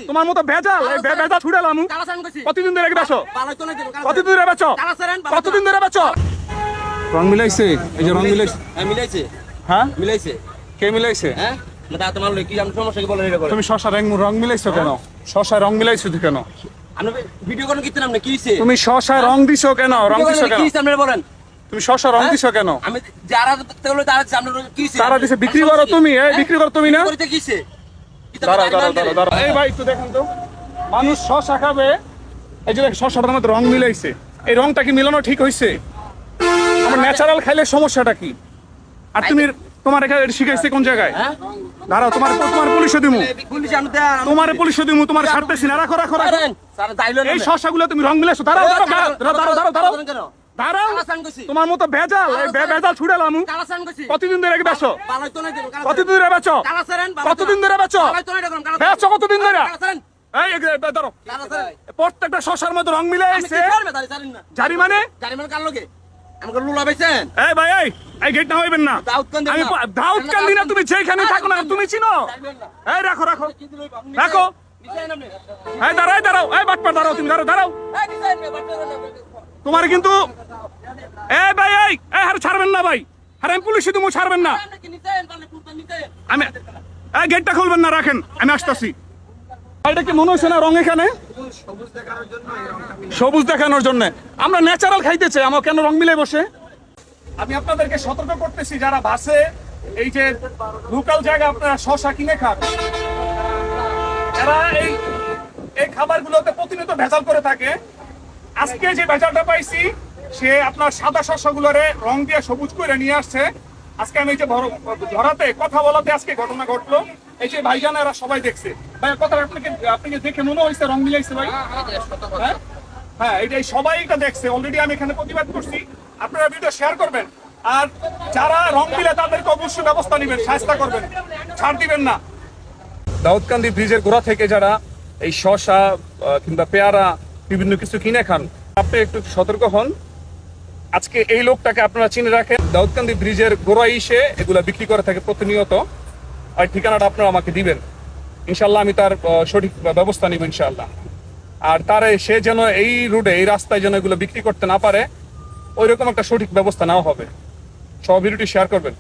তোমার মতো ভেজাল ভেজাল ছুড়ালাম কতদিন ধরে বেচো কতদিন ধরে বেচো কতদিন ধরে বেচো রং মিলাইছে এই যে রং মিলাইছে মিলাইছে হ্যাঁ মিলাইছে কে মিলাইছে হ্যাঁ তোমার কি সমস্যা কি বলেন এটা তুমি শশা রং মিলাইছো কেন শশা রং মিলাইছো কেন আপনি ভিডিও কোন কিতে নাম না কি হইছে তুমি শশা রং দিছো কেন রং দিছো কেন কি হইছে আপনি বলেন তুমি শশা রং দিছো কেন আমি যারা তাহলে তারা সামনে কি হইছে তারা দিছে বিক্রি করো তুমি এই বিক্রি করো তুমি না করতে কি হইছে দাঁড়াও এই ভাই একটু দেখেন তো মানুষ শশা খাবে এই যে শশাটার মধ্যে রং মিলাইছে এই রংটা কি মিলানো ঠিক হইছে আমার ন্যাচারাল খাইলে সমস্যাটা কি আর তুমি তোমার এখানে শিখাইছে কোন জায়গায় দাঁড়াও তোমার পুলিশে দিমু তোমার পুলিশে দিমু তোমার ছাড়তেছি না রাখো রাখো এই শশাগুলো তুমি রং মিলাইছো দাঁড়াও দাঁড়াও তোমার মতো ভেজাল ভেজাল ছুড়ালাম কতদিন ধরে বেচো কতদিন ধরে বেচো কতদিন ধরে বেচো বেচো কতদিন ধরে এই দাঁড়াও প্রত্যেকটা শশার মধ্যে রং মিলে আসছে জারি মানে কার লগে আমাকে লুলা বাইছেন এই ভাই এই গেট না হইবেন না আমি দাউদকান্দি না তুমি যেখানে থাকো না তুমি চিনো এই রাখো রাখো রাখো এই দাঁড়াও এই বাটপা দাঁড়াও তুমি দাঁড়াও তোমার কিন্তু এই ভাই এই হার ছাড়বেন না ভাই আরে আমি পুলিশে তুমি ছাড়বেন না আমি এই গেটটা খুলবেন না রাখেন আমি আসতেছি এটা কি মনে হচ্ছে না রং এখানে সবুজ দেখানোর জন্য আমরা ন্যাচারাল খাইতে চাই আমার কেন রং মিলে বসে আমি আপনাদেরকে সতর্ক করতেছি যারা বাসে এই যে লোকাল জায়গা আপনারা শশা কিনে খান এরা এই খাবারগুলোতে প্রতিনিয়ত ভেজাল করে থাকে আজকে যে ভেজালটা পাইছি সে আপনার সাদা শশাগুলোরে রং দিয়ে সবুজ করে নিয়ে আসছে আজকে আমি এই যে ধরাতে কথা বলাতে আজকে ঘটনা ঘটলো এই যে ভাইজানেরা সবাই দেখছে ভাই কথা আপনাকে দেখে মনে হয়েছে রং মিলাইছে ভাই হ্যাঁ এটাই সবাই এটা দেখছে অলরেডি আমি এখানে প্রতিবাদ করছি আপনারা ভিডিও শেয়ার করবেন আর যারা রং মিলে তাদেরকে অবশ্যই ব্যবস্থা নেবেন শাস্তি করবেন ছাড় দিবেন না দাউদকান্দি ব্রিজের গোড়া থেকে যারা এই শসা কিংবা পেয়ারা বিভিন্ন কিছু কিনে খান আপনি একটু সতর্ক হন আজকে এই লোকটাকে আপনারা চিনে রাখেন দাউদকান্দি ব্রিজের গোড়ায় এসে এগুলা বিক্রি করে থাকে প্রতিনিয়ত আর ঠিকানাটা আপনারা আমাকে দিবেন ইনশাল্লাহ আমি তার সঠিক ব্যবস্থা নিব ইনশাল্লাহ আর তার সে যেন এই রুটে এই রাস্তায় যেন এগুলো বিক্রি করতে না পারে ওইরকম একটা সঠিক ব্যবস্থা নেওয়া হবে সব ভিডিওটি শেয়ার করবেন